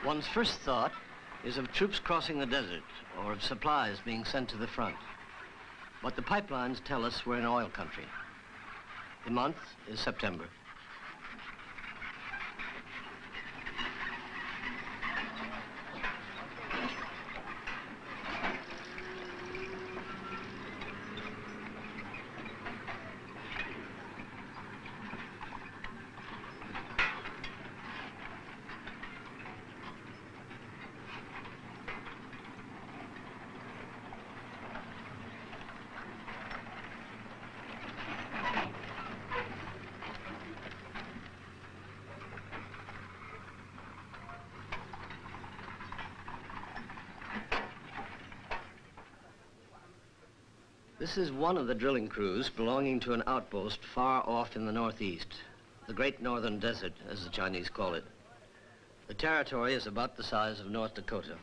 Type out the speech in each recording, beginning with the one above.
One's first thought is of troops crossing the desert or of supplies being sent to the front. But the pipelines tell us we're in oil country. The month is September. This is one of the drilling crews belonging to an outpost far off in the northeast, the Great Northern Desert, as the Chinese call it. The territory is about the size of North Dakota.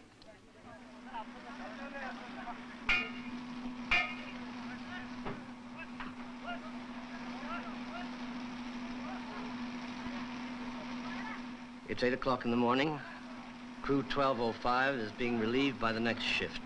It's 8 o'clock in the morning. Crew 1205 is being relieved by the next shift.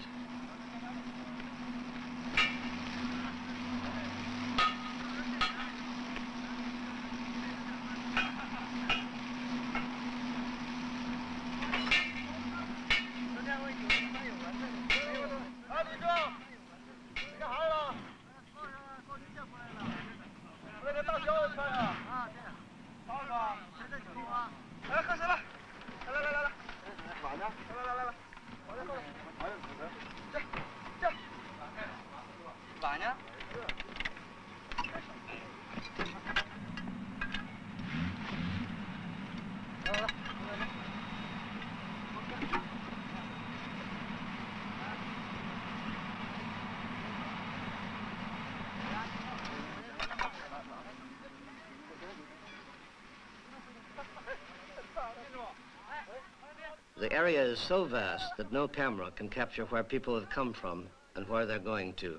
The area is so vast that no camera can capture where people have come from and where they're going to.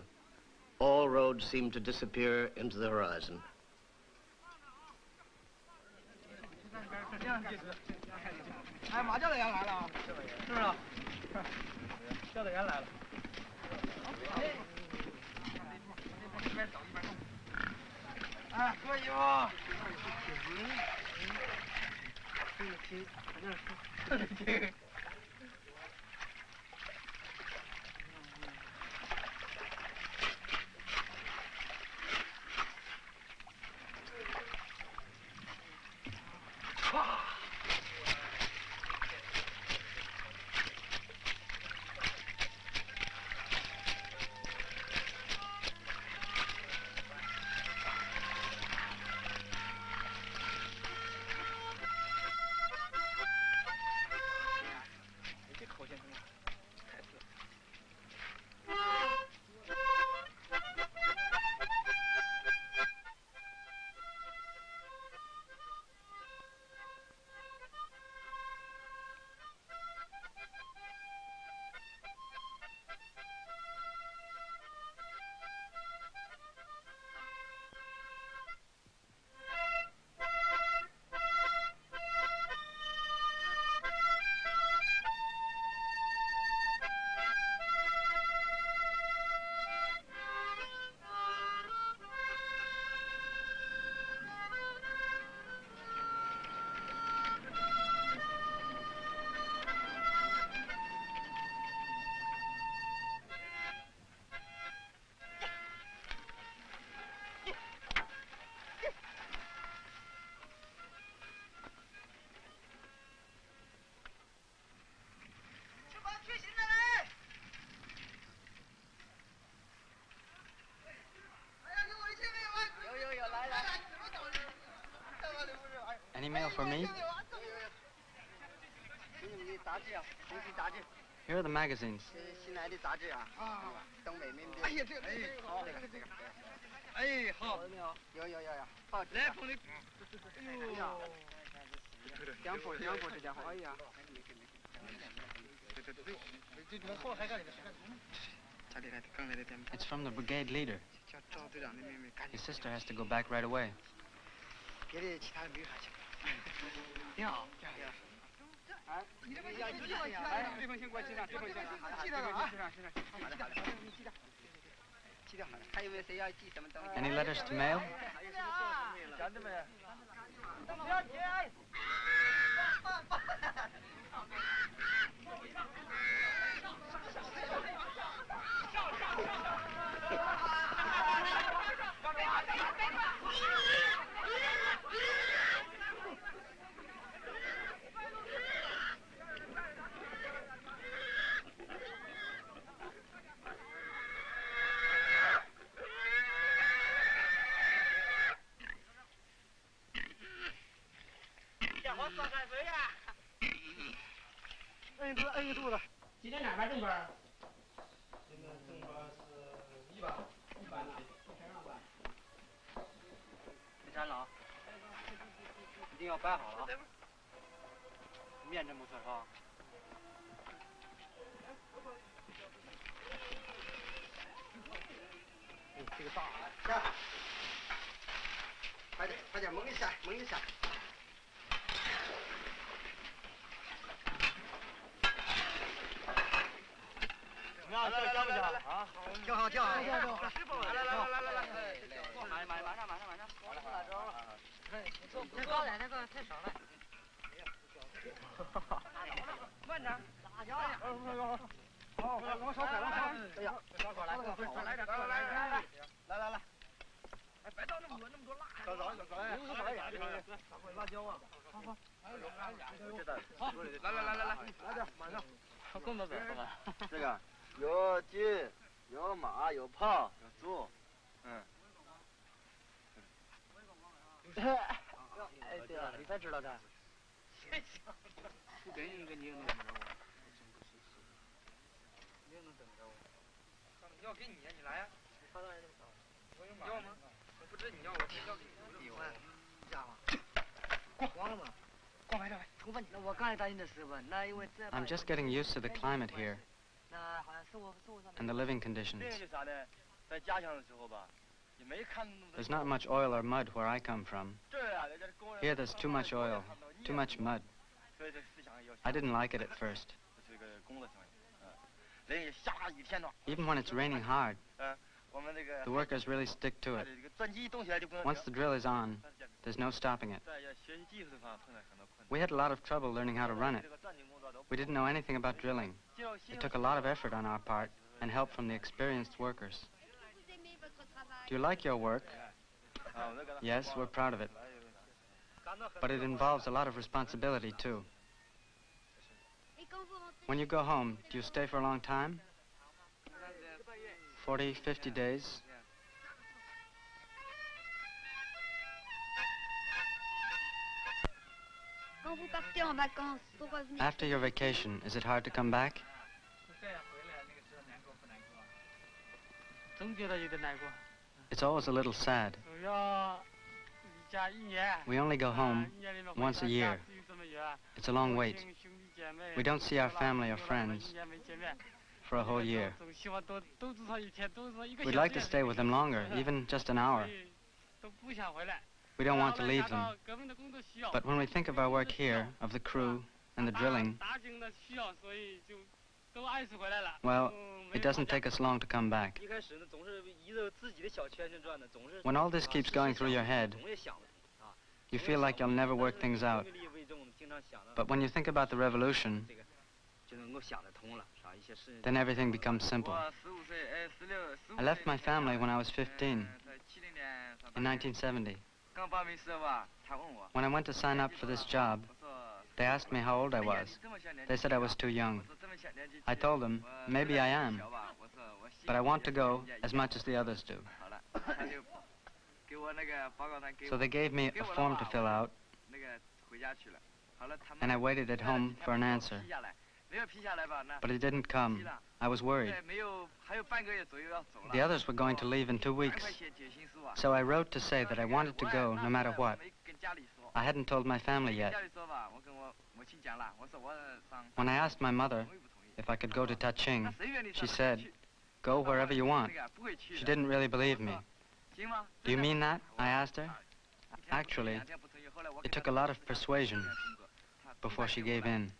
All roads seem to disappear into the horizon. Any mail for me? Here are the magazines. It's from the brigade leader. His sister has to go back right away. Any letters to mail? I'm just getting used to the climate here and the living conditions. There's not much oil or mud where I come from. Here there's too much oil, too much mud. I didn't like it at first. Even when it's raining hard, the workers really stick to it. Once the drill is on, there's no stopping it. We had a lot of trouble learning how to run it. We didn't know anything about drilling. It took a lot of effort on our part and help from the experienced workers. Do you like your work? Yes, we're proud of it. But it involves a lot of responsibility, too. When you go home, do you stay for a long time? 40, 50 days? After your vacation, is it hard to come back? It's always a little sad. We only go home once a year. It's a long wait. We don't see our family or friends for a whole year. We'd like to stay with them longer, even just an hour. We don't want to leave them. But when we think of our work here, of the crew and the drilling, well, it doesn't take us long to come back. When all this keeps going through your head, you feel like you'll never work things out. But when you think about the revolution, then everything becomes simple. I left my family when I was 15, in 1970. When I went to sign up for this job, they asked me how old I was. They said I was too young. I told them, maybe I am, but I want to go as much as the others do. So they gave me a form to fill out, and I waited at home for an answer. But it didn't come. I was worried. The others were going to leave in 2 weeks. So I wrote to say that I wanted to go no matter what. I hadn't told my family yet. When I asked my mother if I could go to Taching, she said, "Go wherever you want." She didn't really believe me. "Do you mean that?" I asked her. Actually, it took a lot of persuasion before she gave in.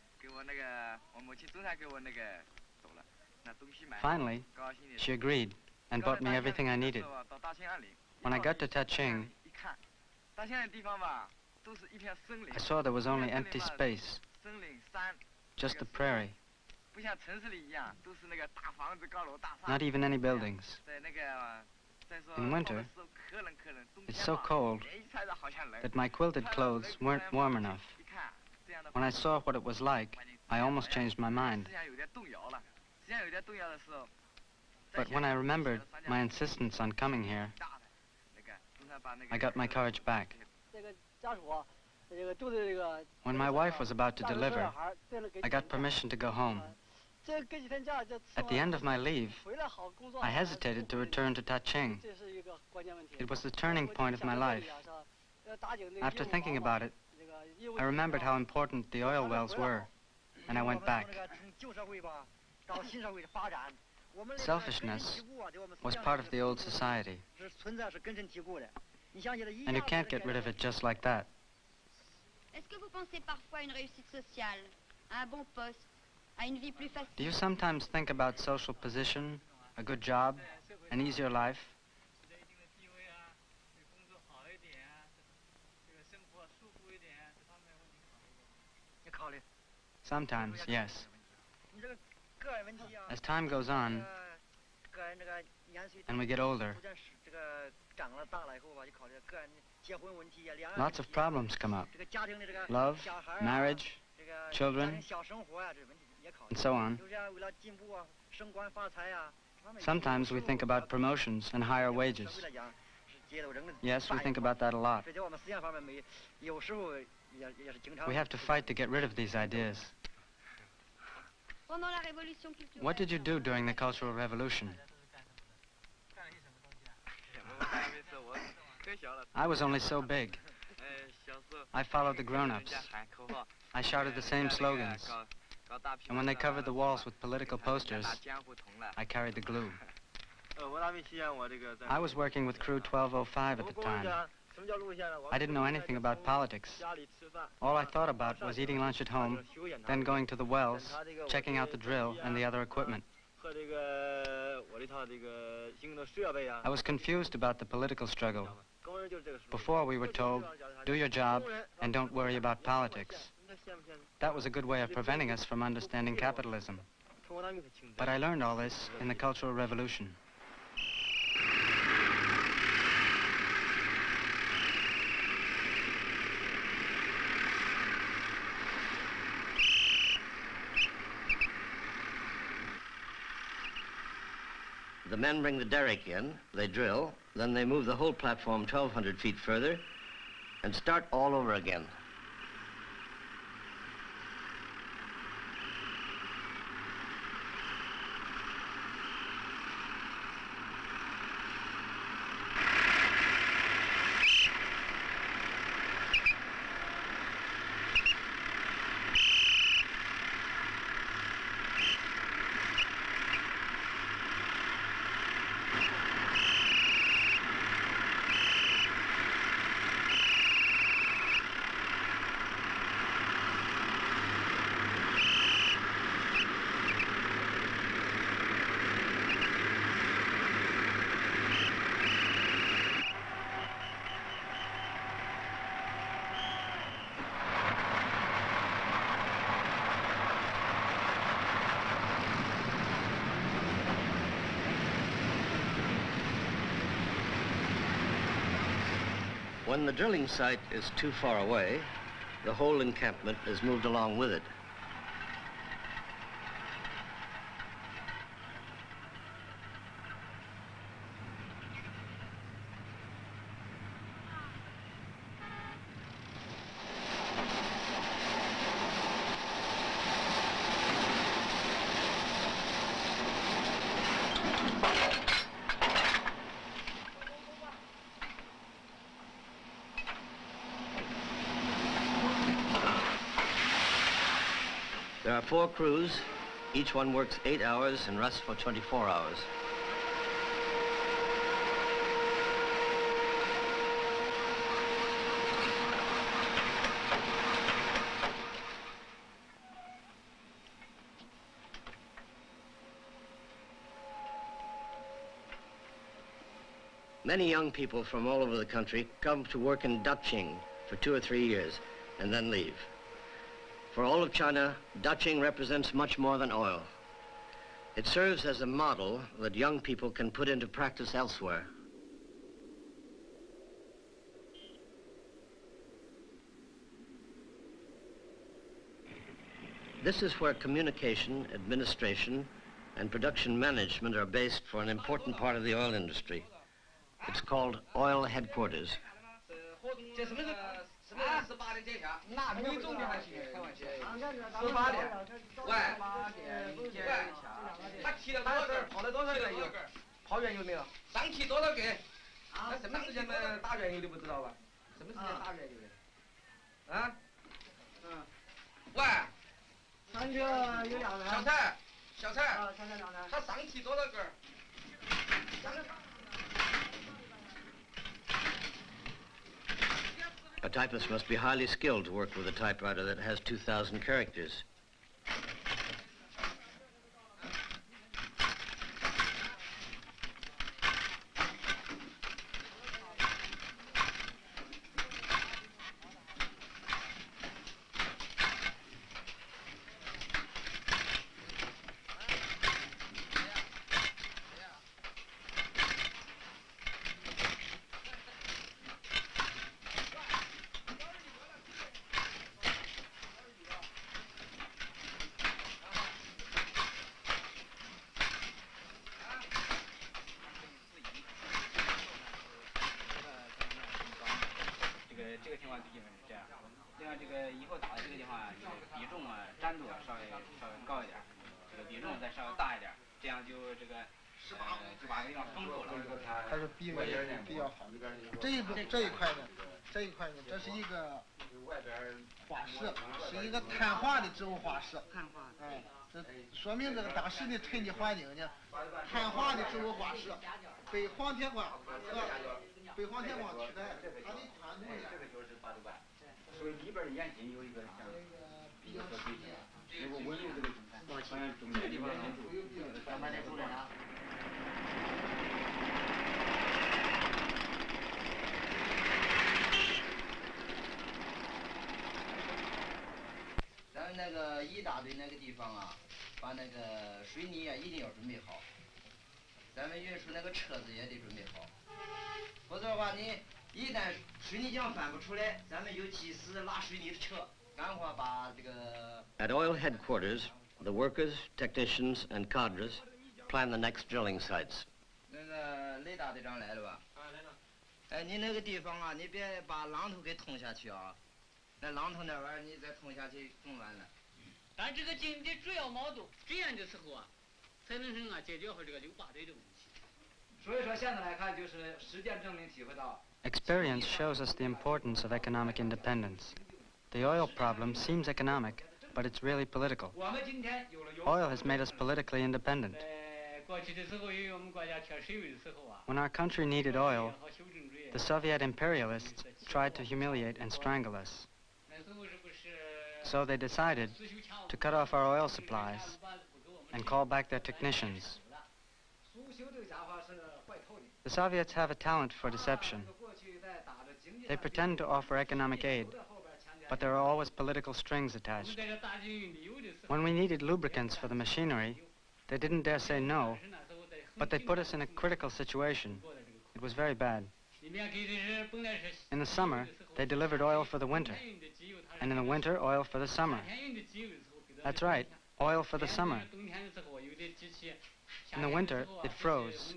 Finally, she agreed and bought me everything I needed. When I got to Taching, I saw there was only empty space, just a prairie. Not even any buildings. In winter, it's so cold that my quilted clothes weren't warm enough. When I saw what it was like, I almost changed my mind. But when I remembered my insistence on coming here, I got my courage back. When my wife was about to deliver, I got permission to go home. At the end of my leave, I hesitated to return to Taching. It was the turning point of my life. After thinking about it, I remembered how important the oil wells were, and I went back. Selfishness was part of the old society, and you can't get rid of it just like that. Do you sometimes think about social position, a good job, an easier life? Sometimes, yes. As time goes on, and we get older, lots of problems come up. Love, marriage, children, and so on. Sometimes we think about promotions and higher wages. Yes, we think about that a lot. We have to fight to get rid of these ideas. What did you do during the Cultural Revolution? I was only so big. I followed the grown-ups. I shouted the same slogans. And when they covered the walls with political posters, I carried the glue. I was working with Crew 1205 at the time. I didn't know anything about politics. All I thought about was eating lunch at home, then going to the wells, checking out the drill and the other equipment. I was confused about the political struggle. Before we were told, do your job and don't worry about politics. That was a good way of preventing us from understanding capitalism. But I learned all this in the Cultural Revolution. The men bring the derrick in, they drill, then they move the whole platform 1,200 feet further and start all over again. When the drilling site is too far away, the whole encampment is moved along with it. There are 4 crews. Each one works 8 hours and rests for 24 hours. Many young people from all over the country come to work in Daching for 2 or 3 years and then leave. For all of China, Daching represents much more than oil. It serves as a model that young people can put into practice elsewhere. This is where communication, administration, and production management are based for an important part of the oil industry. It's called oil headquarters. A typist must be highly skilled to work with a typewriter that has 2,000 characters. At oil headquarters, the workers, technicians, and cadres plan the next drilling sites. Experience shows us the importance of economic independence. The oil problem seems economic, but it's really political. Oil has made us politically independent. When our country needed oil, the Soviet imperialists tried to humiliate and strangle us. So they decided to cut off our oil supplies and call back their technicians. The Soviets have a talent for deception. They pretend to offer economic aid, but there are always political strings attached. When we needed lubricants for the machinery, they didn't dare say no, but they put us in a critical situation. It was very bad. In the summer, they delivered oil for the winter, and in the winter, oil for the summer. That's right, oil for the summer. In the winter, it froze,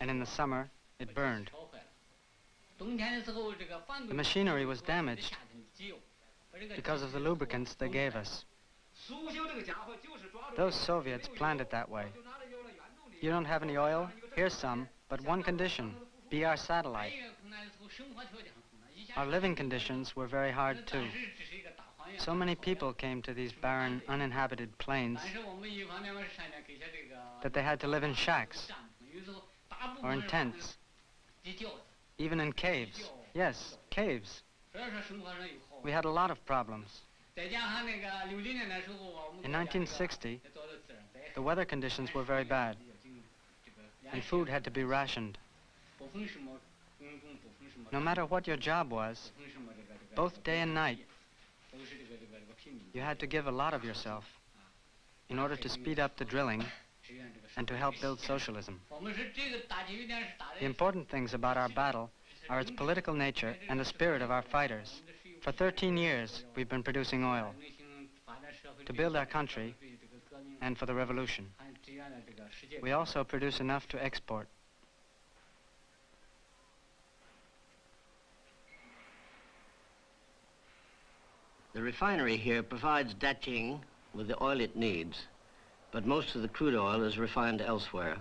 and in the summer, it burned. The machinery was damaged because of the lubricants they gave us. Those Soviets planned it that way. You don't have any oil? Here's some, but one condition, be our satellite. Our living conditions were very hard too. So many people came to these barren, uninhabited plains that they had to live in shacks or in tents, even in caves. Yes, caves. We had a lot of problems. In 1960, the weather conditions were very bad, and food had to be rationed. No matter what your job was, both day and night, you had to give a lot of yourself in order to speed up the drilling and to help build socialism. The important things about our battle are its political nature and the spirit of our fighters. For 13 years, we've been producing oil to build our country and for the revolution. We also produce enough to export. The refinery here provides Daqing with the oil it needs, but most of the crude oil is refined elsewhere.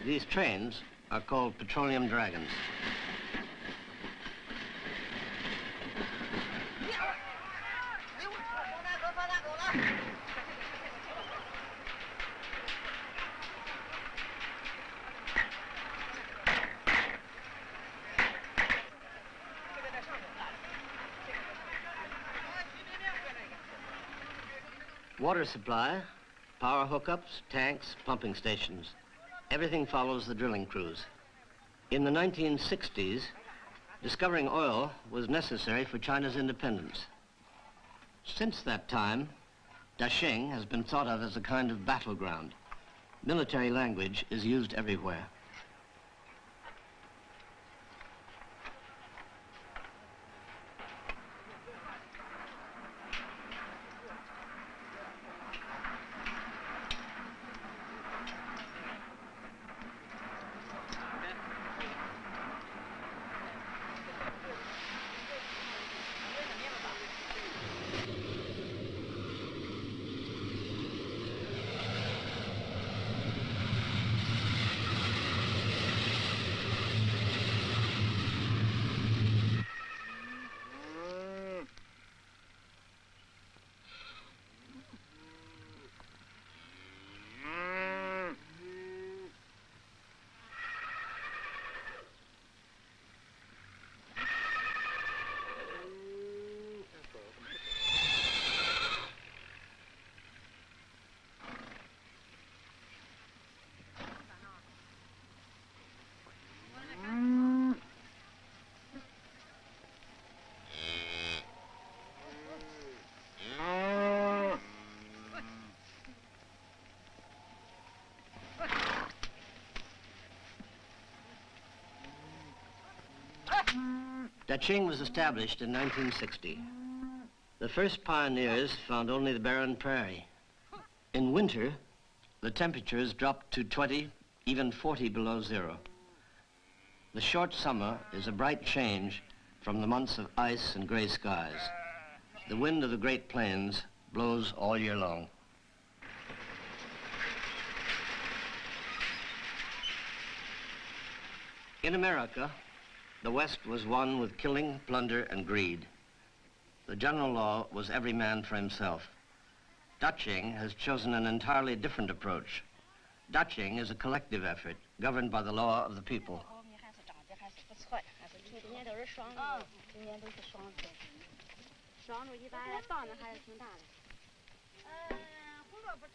These trains are called petroleum dragons. Water supply, power hookups, tanks, pumping stations. Everything follows the drilling crews. In the 1960s, discovering oil was necessary for China's independence. Since that time, Daqing has been thought of as a kind of battleground. Military language is used everywhere. Daqing was established in 1960. The first pioneers found only the barren prairie. In winter, the temperatures dropped to 20, even 40 below zero. The short summer is a bright change from the months of ice and gray skies. The wind of the Great Plains blows all year long. In America, the West was one with killing, plunder, and greed. The general law was every man for himself. Daqing has chosen an entirely different approach. Daqing is a collective effort governed by the law of the people.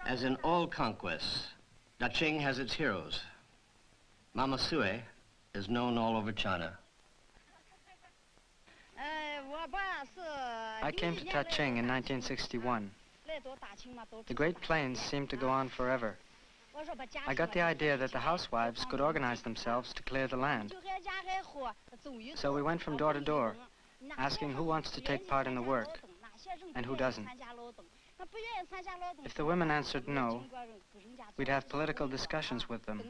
As in all conquests, Daqing has its heroes. Mama Sue is known all over China. I came to Daqing in 1961. The Great Plains seemed to go on forever. I got the idea that the housewives could organize themselves to clear the land. So we went from door to door, asking who wants to take part in the work and who doesn't. If the women answered no, we'd have political discussions with them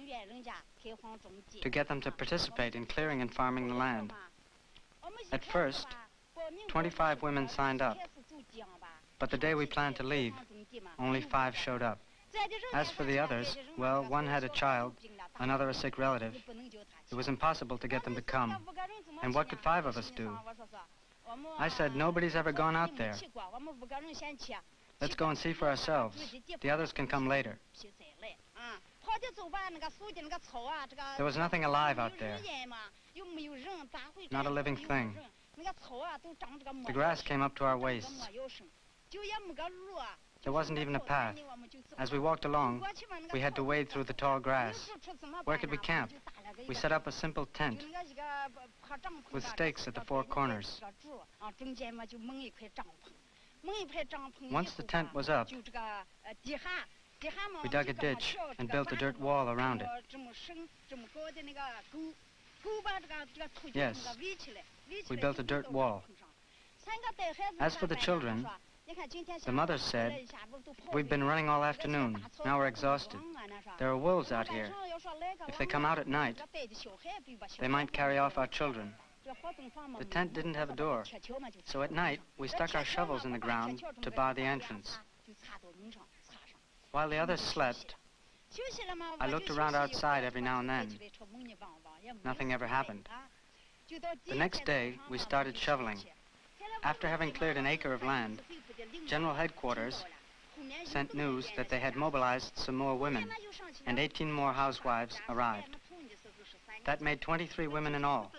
to get them to participate in clearing and farming the land. At first, 25 women signed up, but the day we planned to leave, only 5 showed up. As for the others, well, one had a child, another a sick relative. It was impossible to get them to come. And what could 5 of us do? I said, nobody's ever gone out there. Let's go and see for ourselves. The others can come later. There was nothing alive out there. Not a living thing. The grass came up to our waists. There wasn't even a path. As we walked along, we had to wade through the tall grass. Where could we camp? We set up a simple tent with stakes at the 4 corners. Once the tent was up, we dug a ditch and built a dirt wall around it. Yes, we built a dirt wall. As for the children, the mothers said, we've been running all afternoon. Now we're exhausted. There are wolves out here. If they come out at night, they might carry off our children. The tent didn't have a door, so at night we stuck our shovels in the ground to bar the entrance. While the others slept, I looked around outside every now and then. Nothing ever happened. The next day, we started shoveling. After having cleared an acre of land, General Headquarters sent news that they had mobilized some more women, and 18 more housewives arrived. That made 23 women in all,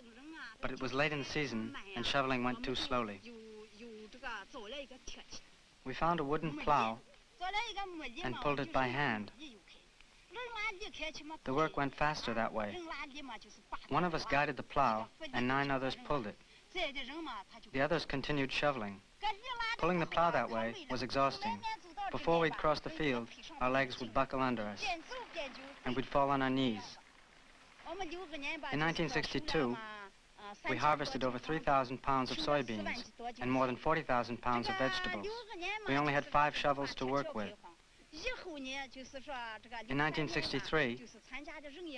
but it was late in the season, and shoveling went too slowly. We found a wooden plow and pulled it by hand. The work went faster that way. One of us guided the plow, and 9 others pulled it. The others continued shoveling. Pulling the plow that way was exhausting. Before we'd cross the field, our legs would buckle under us, and we'd fall on our knees. In 1962, we harvested over 3,000 pounds of soybeans and more than 40,000 pounds of vegetables. We only had 5 shovels to work with. In 1963,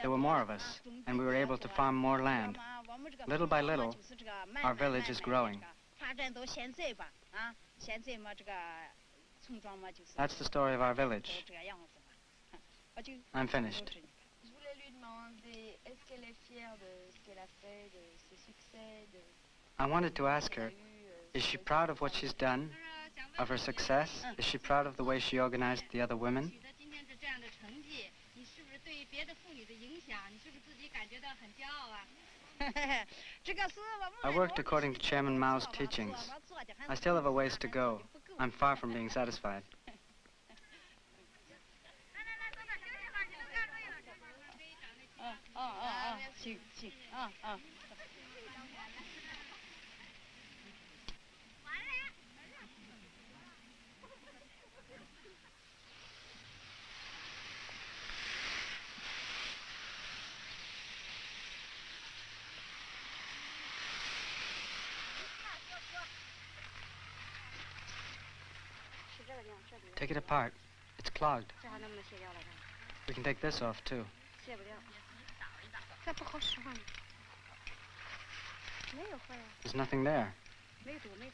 there were more of us, and we were able to farm more land. Little by little, our village is growing. That's the story of our village. I'm finished. I wanted to ask her, is she proud of what she's done? Of her success? Is she proud of the way she organized the other women? I worked according to Chairman Mao's teachings. I still have a ways to go. I'm far from being satisfied. Take it apart. It's clogged. We can take this off, too. There's nothing there.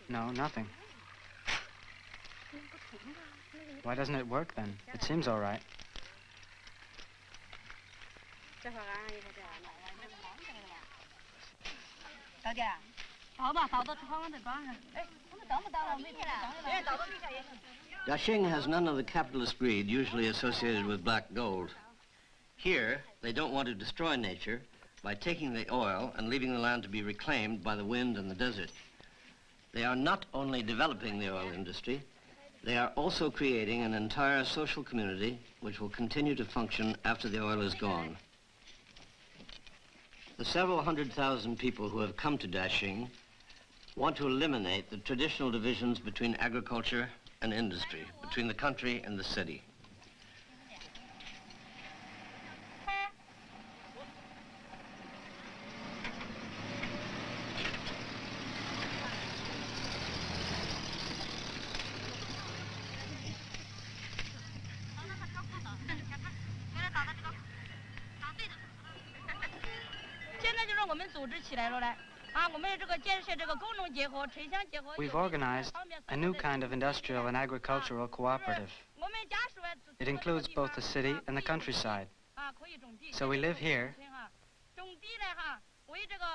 No, nothing. Why doesn't it work, then? It seems all right. Dashing has none of the capitalist greed usually associated with black gold. Here, they don't want to destroy nature by taking the oil and leaving the land to be reclaimed by the wind and the desert. They are not only developing the oil industry, they are also creating an entire social community which will continue to function after the oil is gone. The several 100,000 people who have come to Dashing want to eliminate the traditional divisions between agriculture and industry, between the country and the city. We've organized a new kind of industrial and agricultural cooperative. It includes both the city and the countryside. So we live here,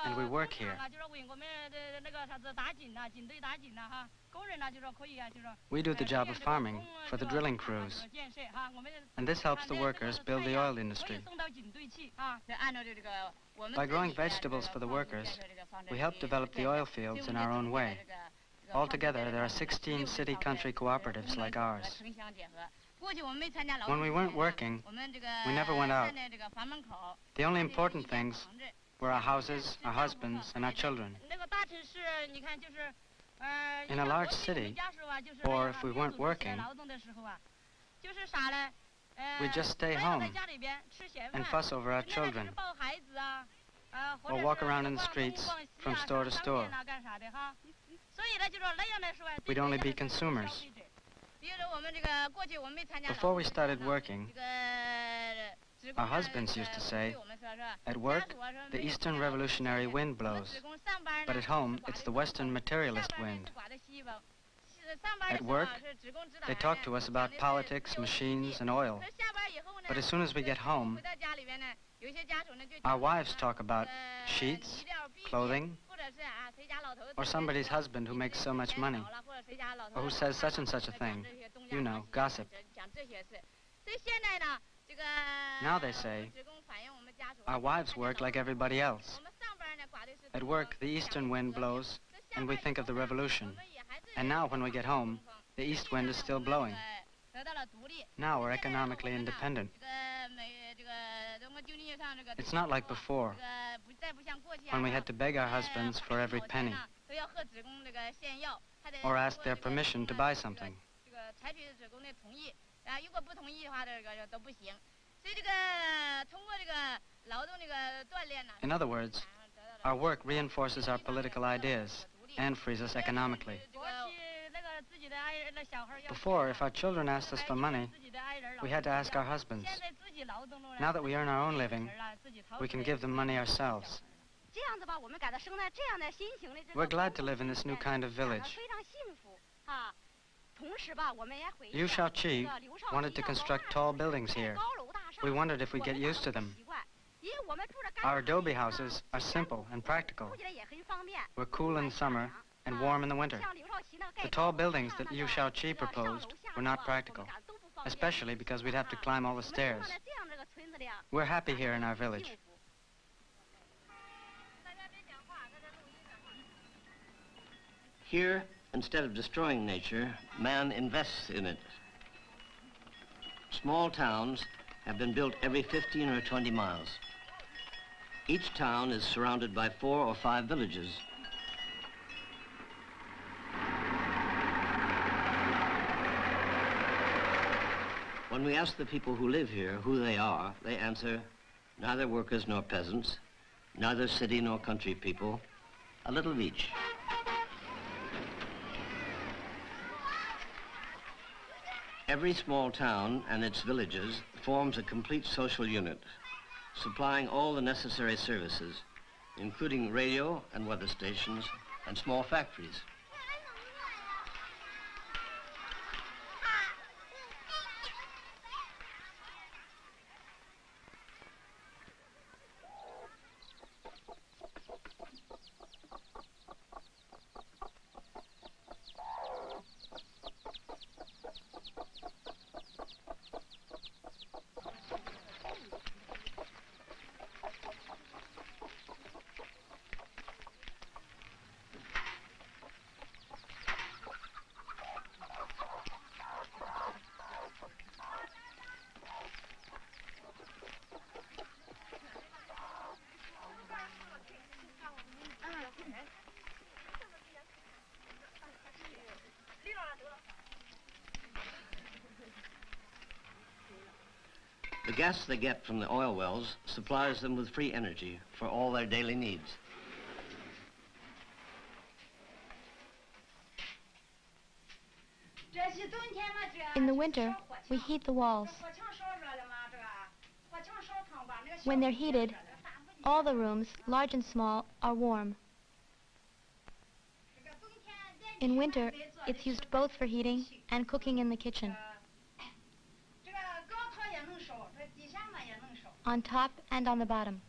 and we work here. We do the job of farming for the drilling crews, and this helps the workers build the oil industry. By growing vegetables for the workers, we help develop the oil fields in our own way. Altogether, there are 16 city-country cooperatives like ours. When we weren't working, we never went out. The only important things were our houses, our husbands, and our children. In a large city, or if we weren't working, we'd just stay home and fuss over our children, or walk around in the streets from store to store. We'd only be consumers. Before we started working, our husbands used to say, at work, the Eastern revolutionary wind blows, but at home, it's the Western materialist wind. At work, they talk to us about politics, machines, and oil. But as soon as we get home, our wives talk about sheets, clothing, or somebody's husband who makes so much money, or who says such and such a thing. You know, gossip. Now they say, our wives work like everybody else. At work, the eastern wind blows, and we think of the revolution. And now when we get home, the east wind is still blowing. Now we're economically independent. It's not like before, when we had to beg our husbands for every penny, or ask their permission to buy something. In other words, our work reinforces our political ideas and frees us economically. Before, if our children asked us for money, we had to ask our husbands. Now that we earn our own living, we can give them money ourselves. We're glad to live in this new kind of village. Liu Shaoqi wanted to construct tall buildings here. We wondered if we'd get used to them. Our adobe houses are simple and practical. We're cool in summer and warm in the winter. The tall buildings that Liu Shaoqi proposed were not practical, especially because we'd have to climb all the stairs. We're happy here in our village. Here, instead of destroying nature, man invests in it. Small towns have been built every 15 or 20 miles. Each town is surrounded by 4 or 5 villages. When we ask the people who live here who they are, they answer, neither workers nor peasants, neither city nor country people, a little of each. Every small town and its villages forms a complete social unit, supplying all the necessary services, including radio and weather stations and small factories. The gas they get from the oil wells supplies them with free energy for all their daily needs. In the winter, we heat the walls. When they're heated, all the rooms, large and small, are warm. In winter, it's used both for heating and cooking in the kitchen. on top and on the bottom.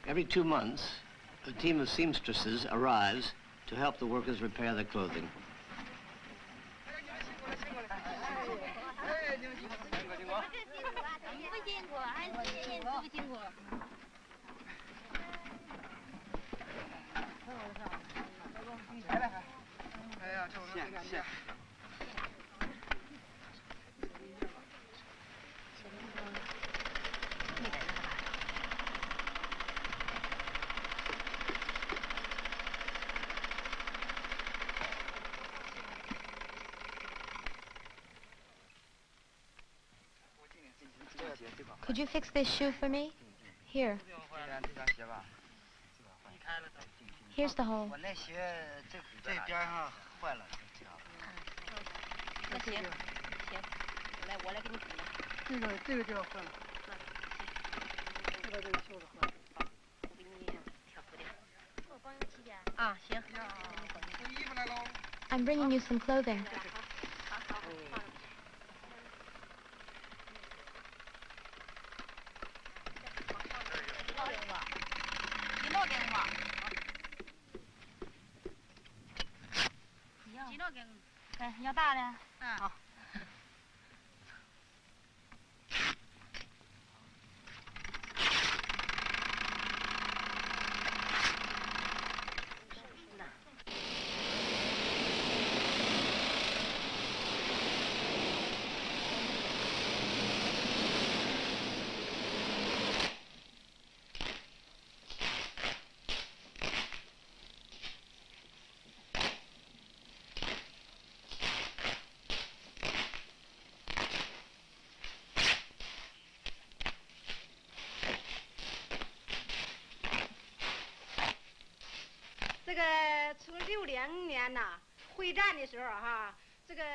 Every 2 months, a team of seamstresses arrives to help the workers repair their clothing. Could you fix this shoe for me? Here. Here's the hole. I'm bringing you some clothing.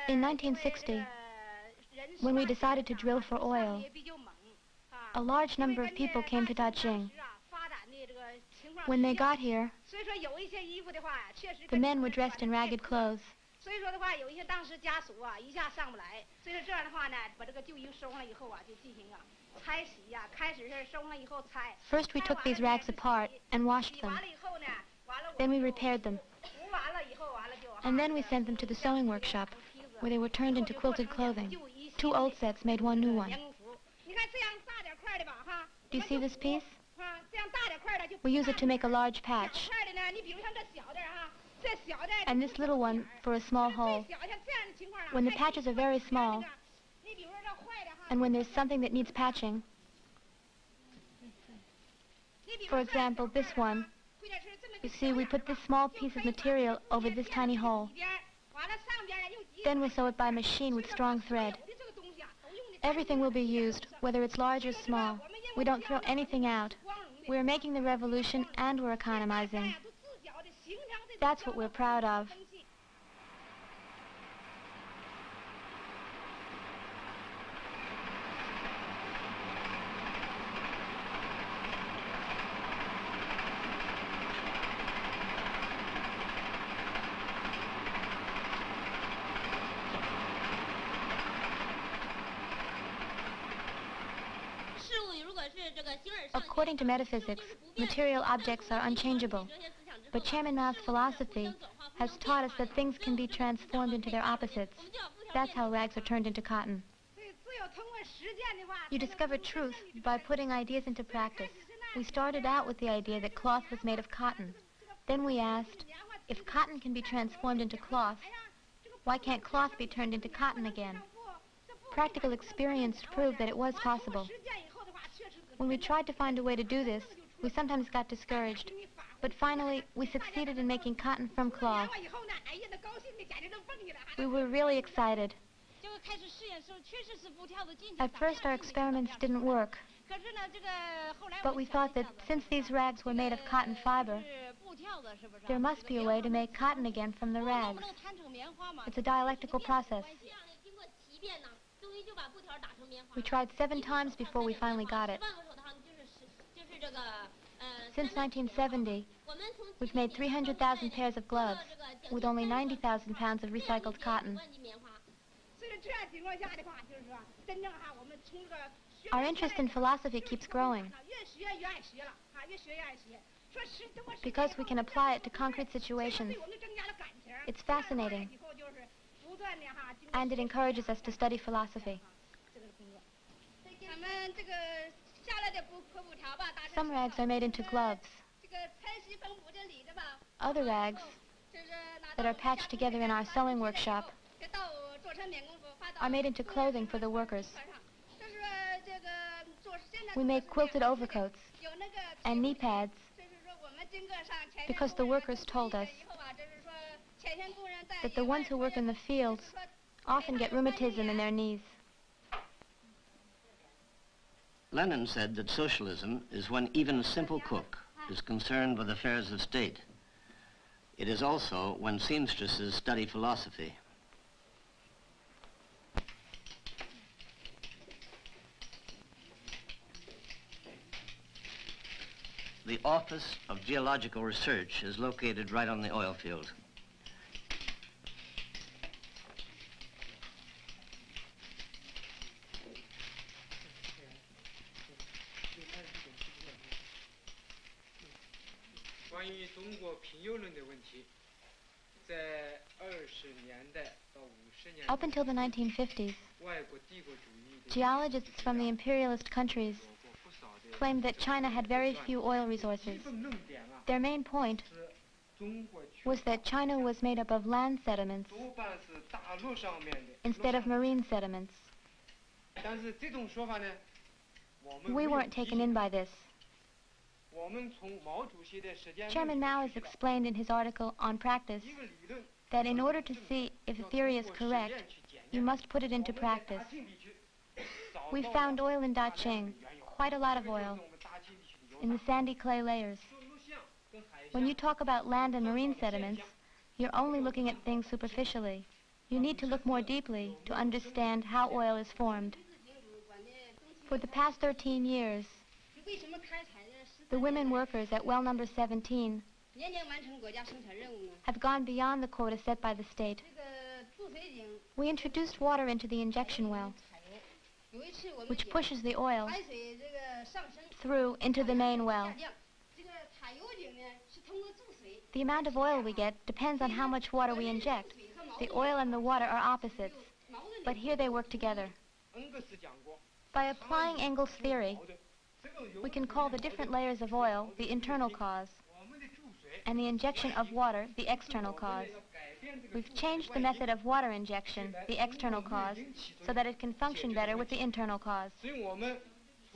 In 1960, when we decided to drill for oil, a large number of people came to Daqing. When they got here, the men were dressed in ragged clothes. First we took these rags apart and washed them. Then we repaired them. And then we sent them to the sewing workshop, where they were turned into quilted clothing. 2 old sets made 1 new one. Do you see this piece? We use it to make a large patch. And this little one for a small hole. When the patches are very small, and when there's something that needs patching, for example, this one, you see, we put this small piece of material over this tiny hole. Then we'll sew it by machine with strong thread. Everything will be used, whether it's large or small. We don't throw anything out. We're making the revolution and we're economizing. That's what we're proud of. According to metaphysics, material objects are unchangeable. But Chairman Mao's philosophy has taught us that things can be transformed into their opposites. That's how rags are turned into cotton. You discover truth by putting ideas into practice. We started out with the idea that cloth was made of cotton. Then we asked, if cotton can be transformed into cloth, why can't cloth be turned into cotton again? Practical experience proved that it was possible. When we tried to find a way to do this, we sometimes got discouraged. But finally, we succeeded in making cotton from cloth. We were really excited. At first, our experiments didn't work. But we thought that since these rags were made of cotton fiber, there must be a way to make cotton again from the rags. It's a dialectical process. We tried 7 times before we finally got it. Since 1970, we've made 300,000 pairs of gloves with only 90,000 pounds of recycled cotton. Our interest in philosophy keeps growing because we can apply it to concrete situations. It's fascinating, and it encourages us to study philosophy. Some rags are made into gloves. Other rags that are patched together in our sewing workshop are made into clothing for the workers. We make quilted overcoats and knee pads because the workers told us that the ones who work in the fields often get rheumatism in their knees. Lenin said that socialism is when even a simple cook is concerned with affairs of state. It is also when seamstresses study philosophy. The Office of Geological Research is located right on the oil field. Up until the 1950s, geologists from the imperialist countries claimed that China had very few oil resources. Their main point was that China was made up of land sediments instead of marine sediments. We weren't taken in by this. Chairman Mao has explained in his article on practice that in order to see if a theory is correct, you must put it into practice. We found oil in Daqing, quite a lot of oil, in the sandy clay layers. When you talk about land and marine sediments, you're only looking at things superficially. You need to look more deeply to understand how oil is formed. For the past 13 years, the women workers at well number 17 have gone beyond the quota set by the state. We introduced water into the injection well, which pushes the oil through into the main well. The amount of oil we get depends on how much water we inject. The oil and the water are opposites, but here they work together. By applying Engels' theory, We can call the different layers of oil the internal cause, and the injection of water the external cause. We've changed the method of water injection, the external cause, so that it can function better with the internal cause.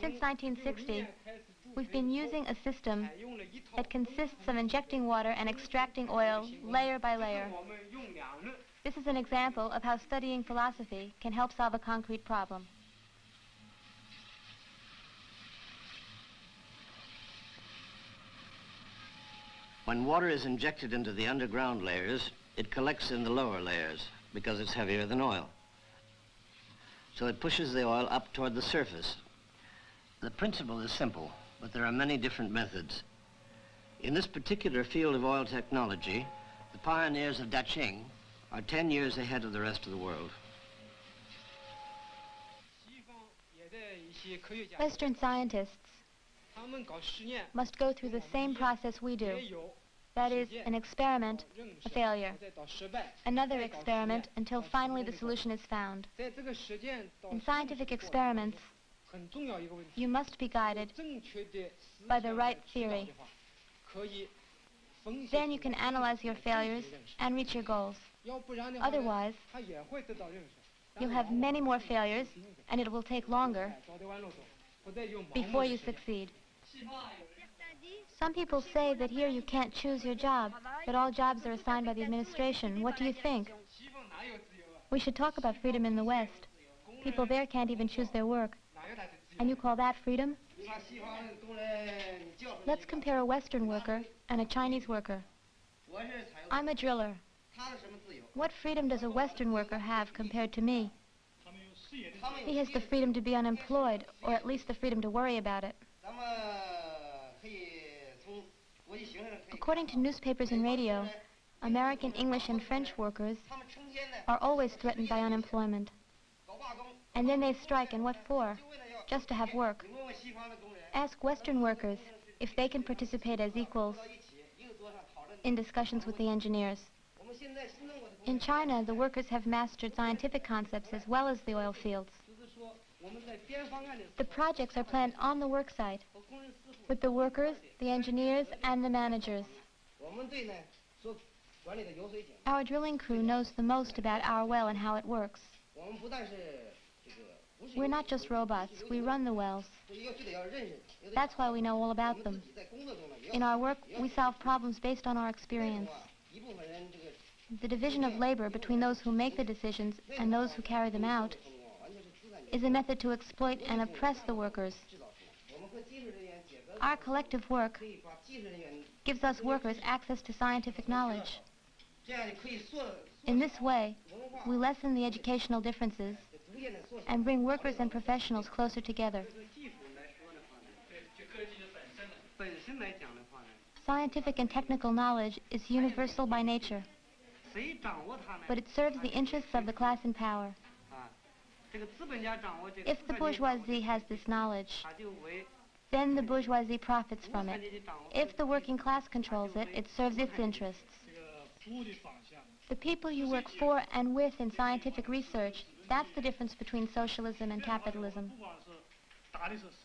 Since 1960, we've been using a system that consists of injecting water and extracting oil layer by layer. This is an example of how studying philosophy can help solve a concrete problem. When water is injected into the underground layers, it collects in the lower layers because it's heavier than oil. So it pushes the oil up toward the surface. The principle is simple, but there are many different methods. In this particular field of oil technology, the pioneers of Daqing are 10 years ahead of the rest of the world. Western scientists must go through the same process we do. That is, an experiment, a failure. Another experiment until finally the solution is found. In scientific experiments, you must be guided by the right theory. Then you can analyze your failures and reach your goals. Otherwise, you'll have many more failures, and it will take longer before you succeed. Some people say that here you can't choose your job, that all jobs are assigned by the administration. What do you think? We should talk about freedom in the West. People there can't even choose their work. And you call that freedom? Let's compare a Western worker and a Chinese worker. I'm a driller. What freedom does a Western worker have compared to me? He has the freedom to be unemployed, or at least the freedom to worry about it. According to newspapers and radio, American English and French workers are always threatened by unemployment. And then they strike, and what for? Just to have work. Ask Western workers if they can participate as equals in discussions with the engineers. In China, the workers have mastered scientific concepts as well as the oil fields. The projects are planned on the work site with the workers, the engineers, and the managers. Our drilling crew knows the most about our well and how it works. We're not just robots, we run the wells. That's why we know all about them. In our work, we solve problems based on our experience. The division of labor between those who make the decisions and those who carry them out is a method to exploit and oppress the workers. Our collective work gives us workers access to scientific knowledge. In this way, we lessen the educational differences and bring workers and professionals closer together. Scientific and technical knowledge is universal by nature, but it serves the interests of the class in power. If the bourgeoisie has this knowledge, then the bourgeoisie profits from it. If the working class controls it, it serves its interests. The people you work for and with in scientific research, that's the difference between socialism and capitalism.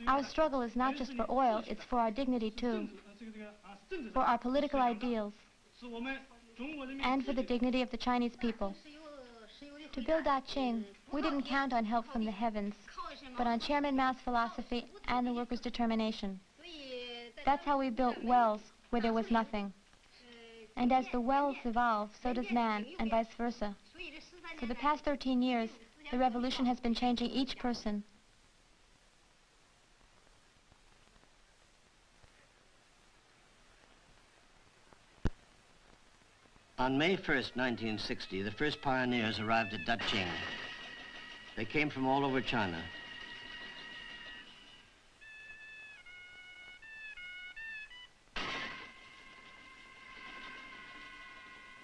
Our struggle is not just for oil, it's for our dignity too, for our political ideals, and for the dignity of the Chinese people. To build Daqing, we didn't count on help from the heavens, but on Chairman Mao's philosophy and the workers' determination. That's how we built wells where there was nothing. And as the wells evolve, so does man, and vice versa. For the past 13 years, the revolution has been changing each person. On May 1st, 1960, the first pioneers arrived at Daqing. They came from all over China.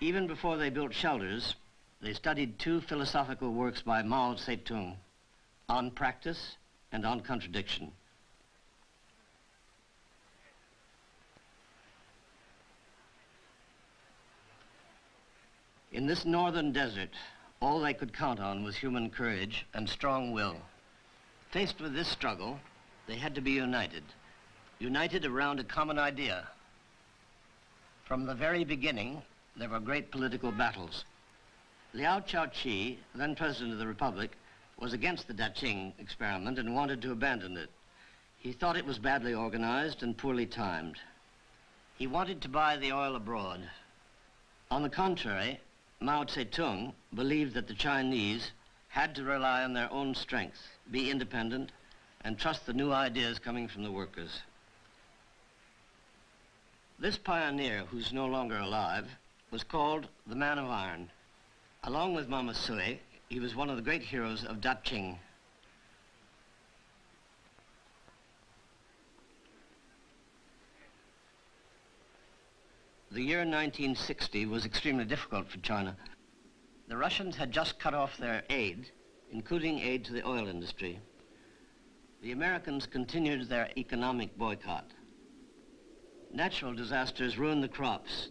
Even before they built shelters, they studied two philosophical works by Mao Zedong, On Practice and On Contradiction. In this northern desert, all they could count on was human courage and strong will. Faced with this struggle, They had to be united around a common idea. From the very beginning, there were great political battles. Liao Chao-chi, then President of the Republic, was against the Daqing experiment and wanted to abandon it. He thought it was badly organized and poorly timed. He wanted to buy the oil abroad. On the contrary, Mao Zedong believed that the Chinese had to rely on their own strength, be independent, and trust the new ideas coming from the workers. This pioneer, who's no longer alive, was called the Man of Iron. Along with Mama Sui, he was one of the great heroes of Daqing. The year 1960 was extremely difficult for China. The Russians had just cut off their aid, including aid to the oil industry. The Americans continued their economic boycott. Natural disasters ruined the crops.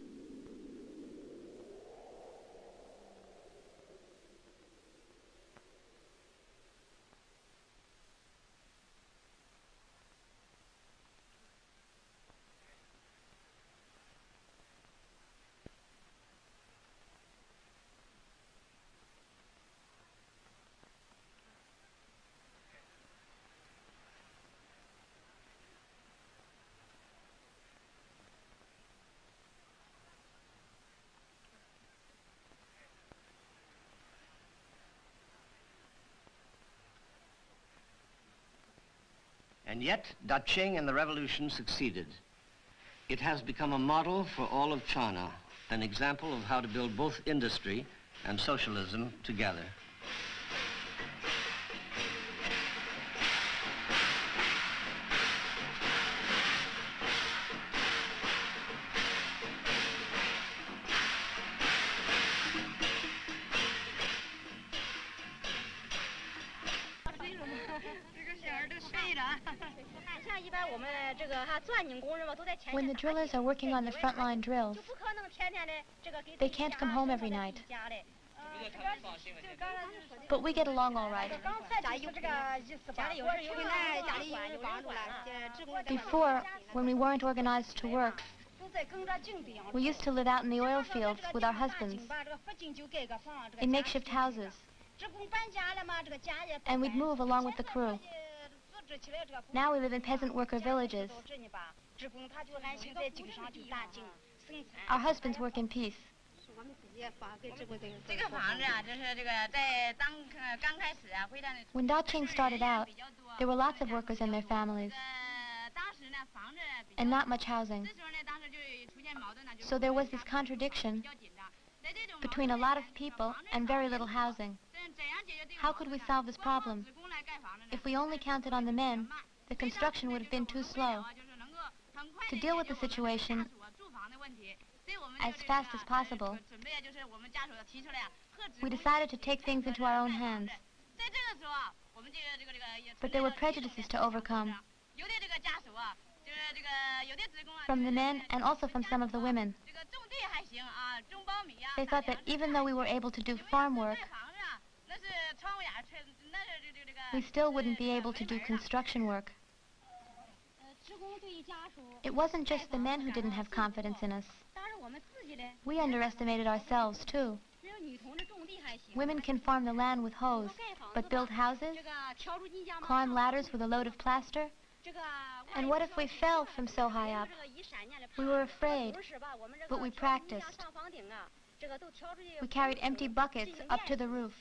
And yet, Daqing and the revolution succeeded. It has become a model for all of China, an example of how to build both industry and socialism together. When the drillers are working on the frontline drills, they can't come home every night. But we get along all right. Before, when we weren't organized to work, we used to live out in the oil fields with our husbands in makeshift houses. And we'd move along with the crew. Now we live in peasant worker villages. Our husbands work in peace. When Daqing started out, there were lots of workers and their families, and not much housing. So there was this contradiction between a lot of people and very little housing. How could we solve this problem? If we only counted on the men, the construction would have been too slow. To deal with the situation as fast as possible, we decided to take things into our own hands. But there were prejudices to overcome from the men and also from some of the women. They thought that even though we were able to do farm work, we still wouldn't be able to do construction work. It wasn't just the men who didn't have confidence in us. We underestimated ourselves, too. Women can farm the land with hoes, but build houses, climb ladders with a load of plaster. And what if we fell from so high up? We were afraid, but we practiced. We carried empty buckets up to the roof.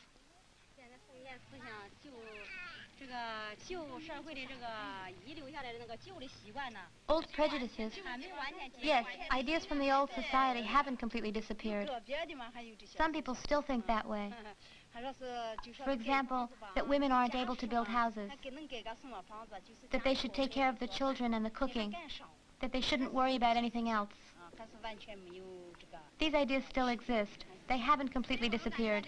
Old prejudices, yes, ideas from the old society haven't completely disappeared. Some people still think that way. For example, that women aren't able to build houses, that they should take care of the children and the cooking, that they shouldn't worry about anything else. These ideas still exist. They haven't completely disappeared.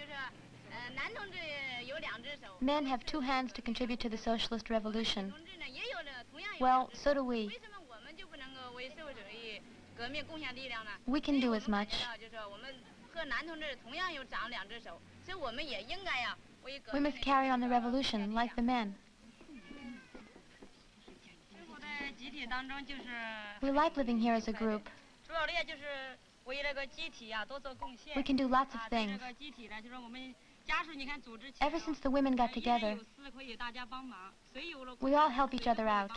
Men have two hands to contribute to the socialist revolution. Well, so do we. We can do as much. We must carry on the revolution like the men. We like living here as a group. We can do lots of things. Ever since the women got together, we all help each other out.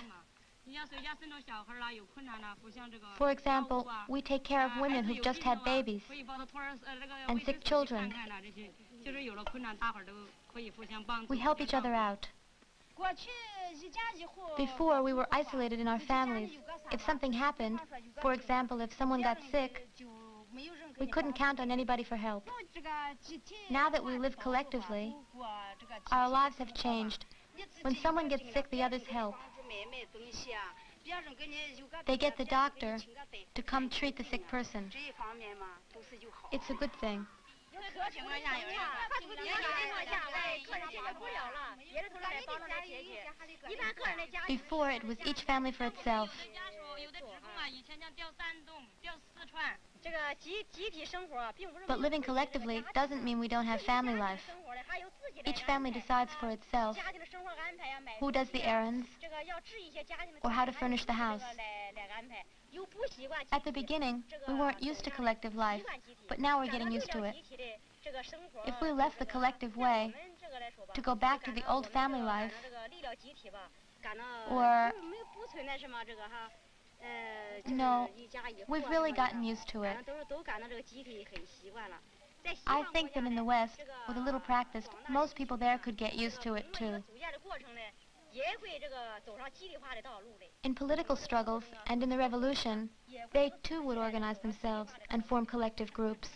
For example, we take care of women who've just had babies and sick children. We help each other out. Before, we were isolated in our families. If something happened, for example, if someone got sick, we couldn't count on anybody for help. Now that we live collectively, our lives have changed. When someone gets sick, the others help. They get the doctor to come treat the sick person. It's a good thing. Before, it was each family for itself. But living collectively doesn't mean we don't have family life. Each family decides for itself who does the errands or how to furnish the house. At the beginning, we weren't used to collective life, but now we're getting used to it. If we left the collective way to go back to the old family life, or no, we've really gotten used to it. I think that in the West, with a little practice, most people there could get used to it too. In political struggles and in the revolution, they too would organize themselves and form collective groups.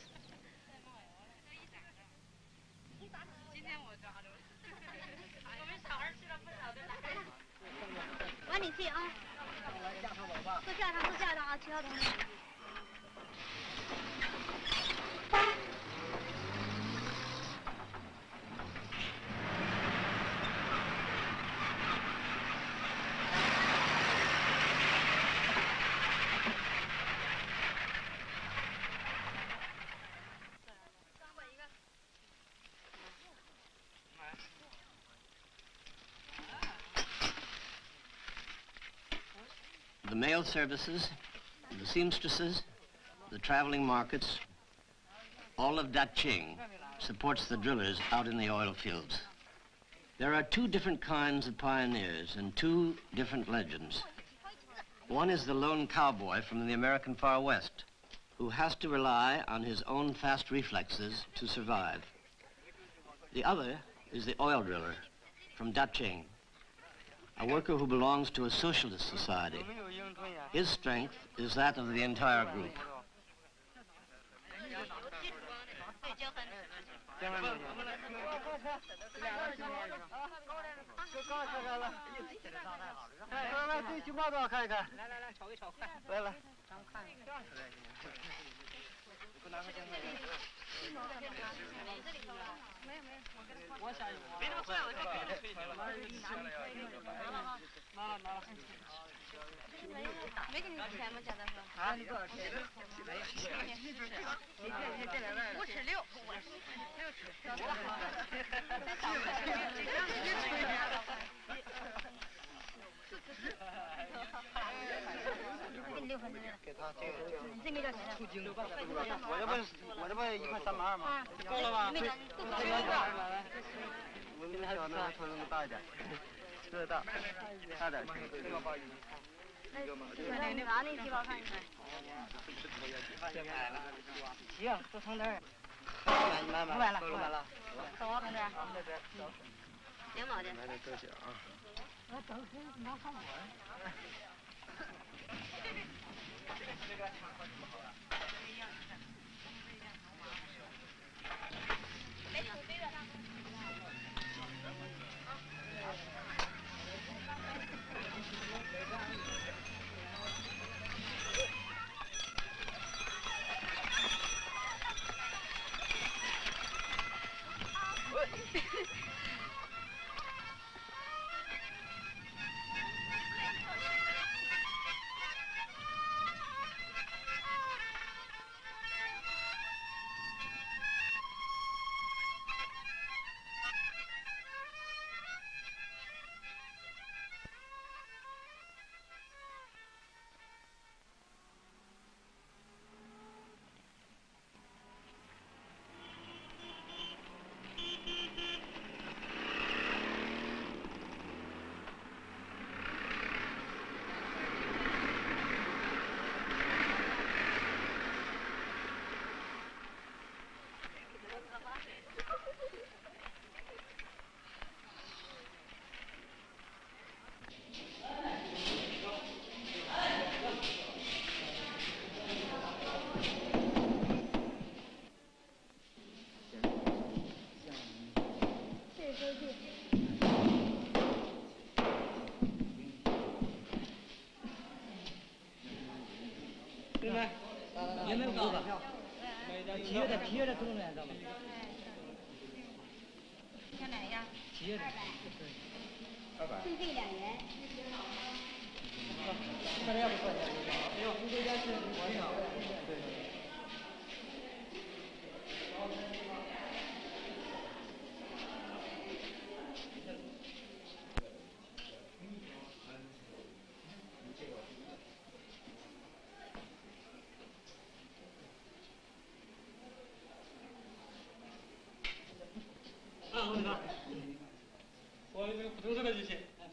The mail services, the seamstresses, the traveling markets, all of Daqing supports the drillers out in the oil fields. There are two different kinds of pioneers and two different legends. One is the lone cowboy from the American Far West, who has to rely on his own fast reflexes to survive. The other is the oil driller from Daqing, a worker who belongs to a socialist society. His strength is that of the entire group.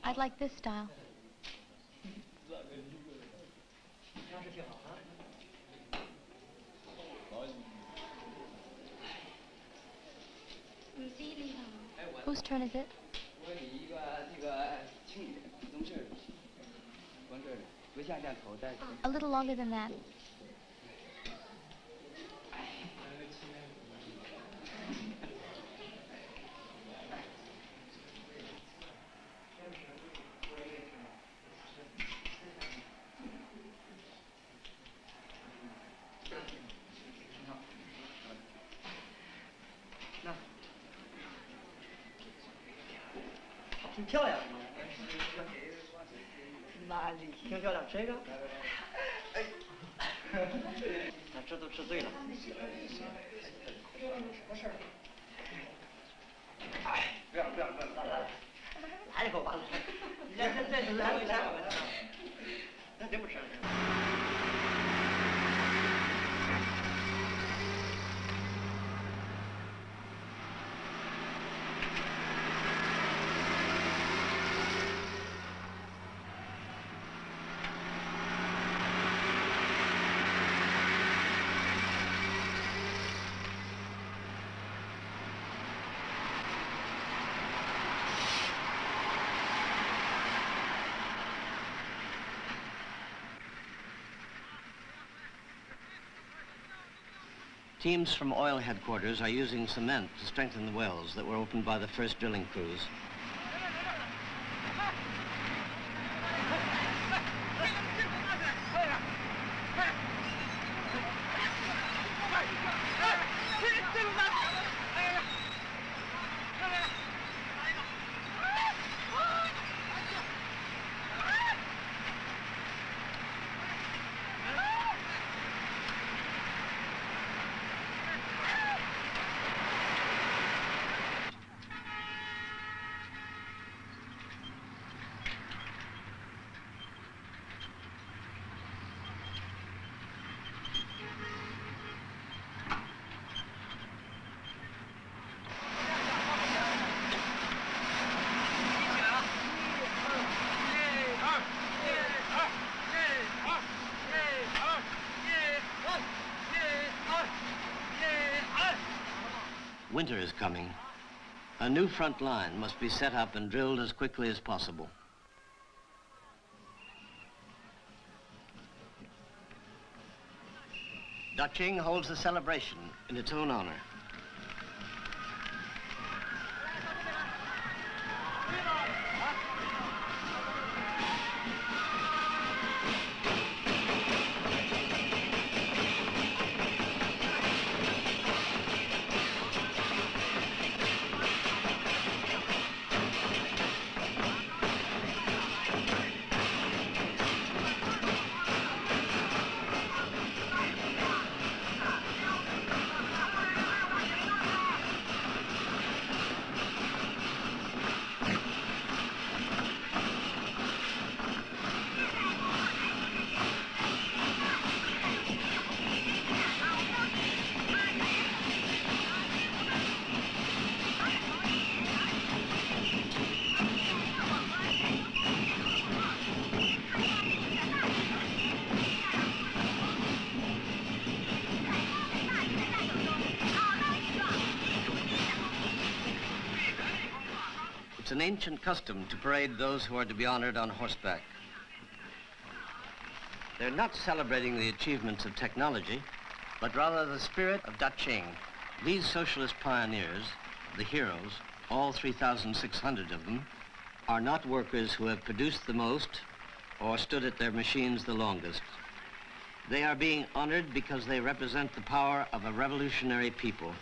I'd like this style. Whose turn is it? A little longer than that. Teams from oil headquarters are using cement to strengthen the wells that were opened by the first drilling crews. Winter is coming. A new front line must be set up and drilled as quickly as possible. Daching holds a celebration in its own honor. It's an ancient custom to parade those who are to be honored on horseback. They're not celebrating the achievements of technology, but rather the spirit of Daching. These socialist pioneers, the heroes, all 3,600 of them, are not workers who have produced the most or stood at their machines the longest. They are being honored because they represent the power of a revolutionary people.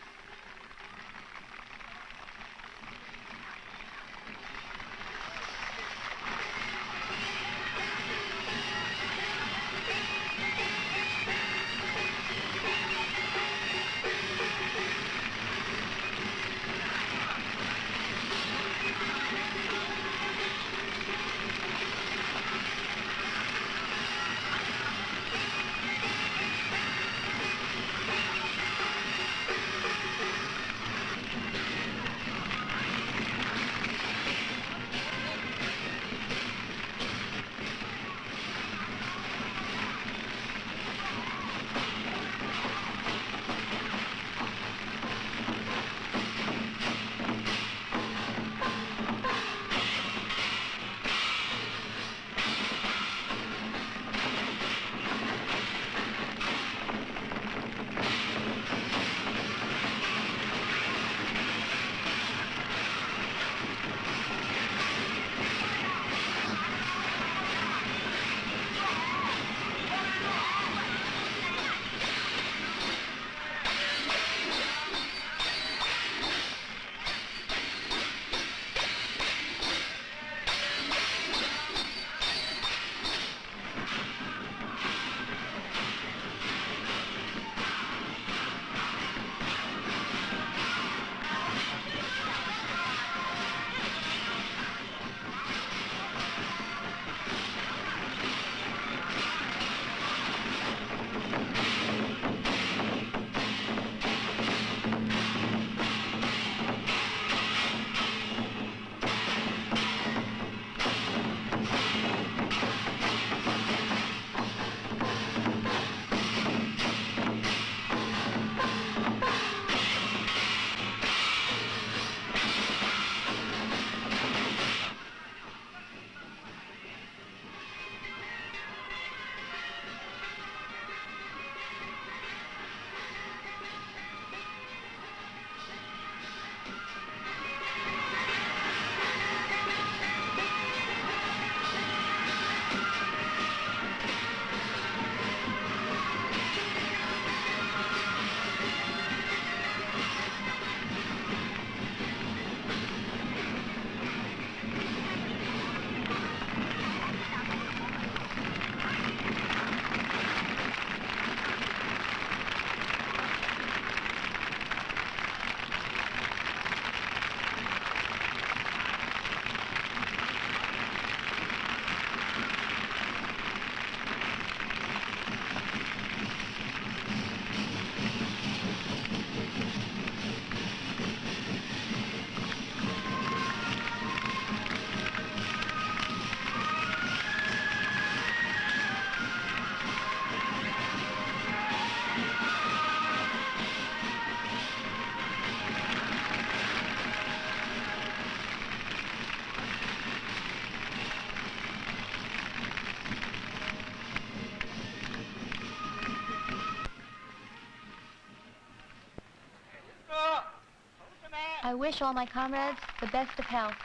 I wish all my comrades the best of health.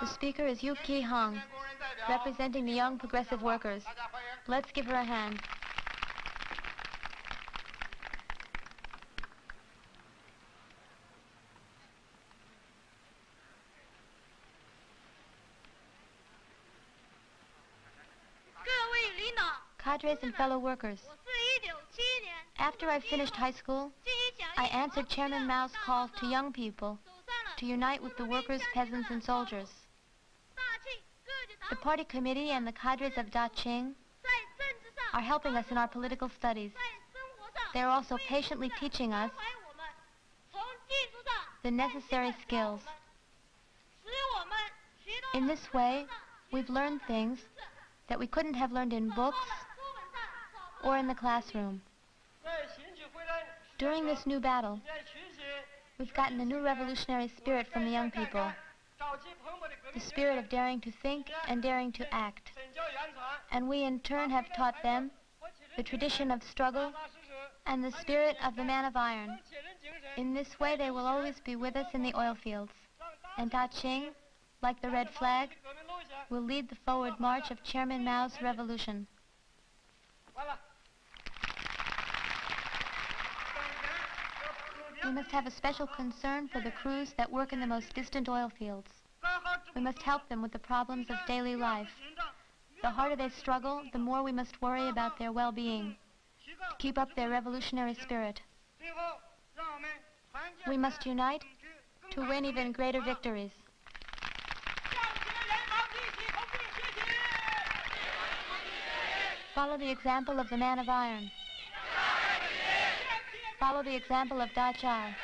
The speaker is Yu Ki Hong, representing the Young Progressive Workers. Let's give her a hand. Cadres and fellow workers, after I finished high school, I answered Chairman Mao's call to young people to unite with the workers, peasants, and soldiers. The party committee and the cadres of Daqing are helping us in our political studies. They are also patiently teaching us the necessary skills. In this way, we've learned things that we couldn't have learned in books or in the classroom. During this new battle, we've gotten a new revolutionary spirit from the young people. The spirit of daring to think and daring to act. And we in turn have taught them the tradition of struggle and the spirit of the man of iron. In this way they will always be with us in the oil fields. And Daqing, like the red flag, will lead the forward march of Chairman Mao's revolution. We must have a special concern for the crews that work in the most distant oil fields. We must help them with the problems of daily life. The harder they struggle, the more we must worry about their well-being, to keep up their revolutionary spirit. We must unite to win even greater victories. Follow the example of the man of iron. Follow the example of Da Chai.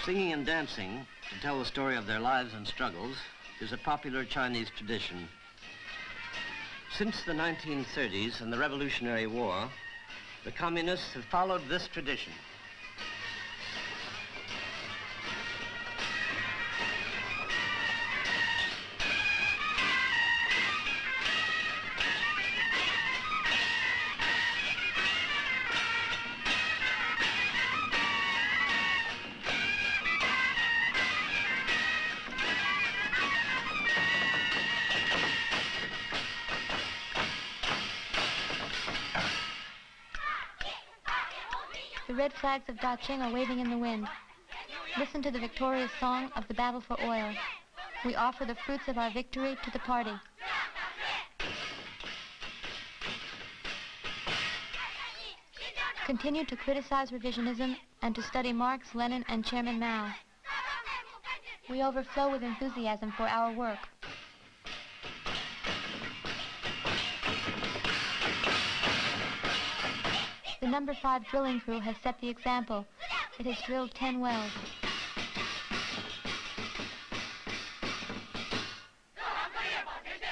Singing and dancing to tell the story of their lives and struggles is a popular Chinese tradition. Since the 1930s and the Revolutionary War, the communists have followed this tradition. The red flags of Daqing are waving in the wind. Listen to the victorious song of the battle for oil. We offer the fruits of our victory to the party. Continue to criticize revisionism and to study Marx, Lenin, and Chairman Mao. We overflow with enthusiasm for our work. The number 5 drilling crew has set the example. It has drilled 10 wells.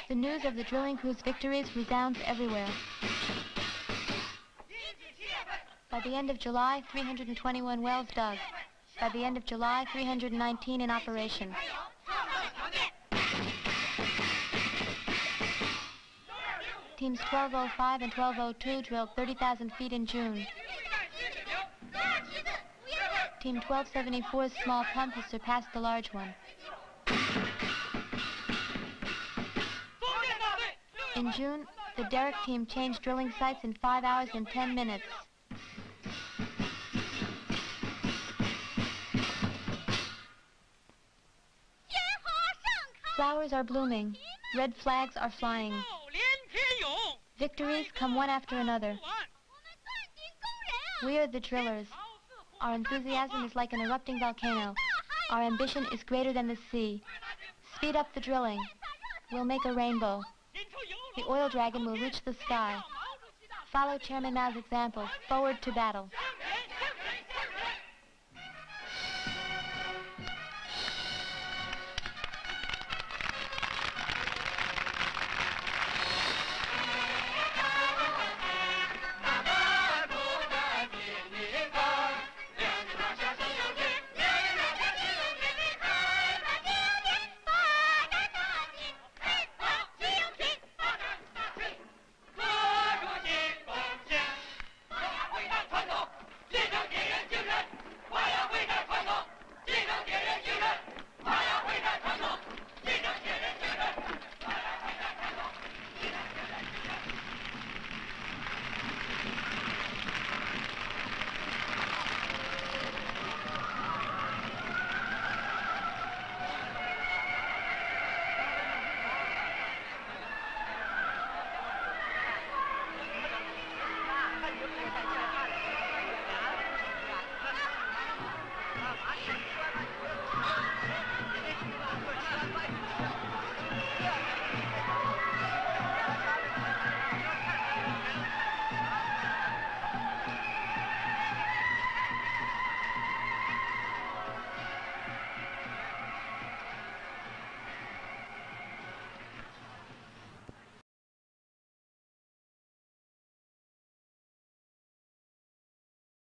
The news of the drilling crew's victories resounds everywhere. By the end of July, 321 wells dug. By the end of July, 319 in operation. Teams 1205 and 1202 drilled 30,000 feet in June. Team 1274's small pump has surpassed the large one. In June, the Derrick team changed drilling sites in 5 hours and 10 minutes. Flowers are blooming. Red flags are flying. Victories come one after another. We are the drillers. Our enthusiasm is like an erupting volcano. Our ambition is greater than the sea. Speed up the drilling. We'll make a rainbow. The oil dragon will reach the sky. Follow Chairman Mao's example. Forward to battle.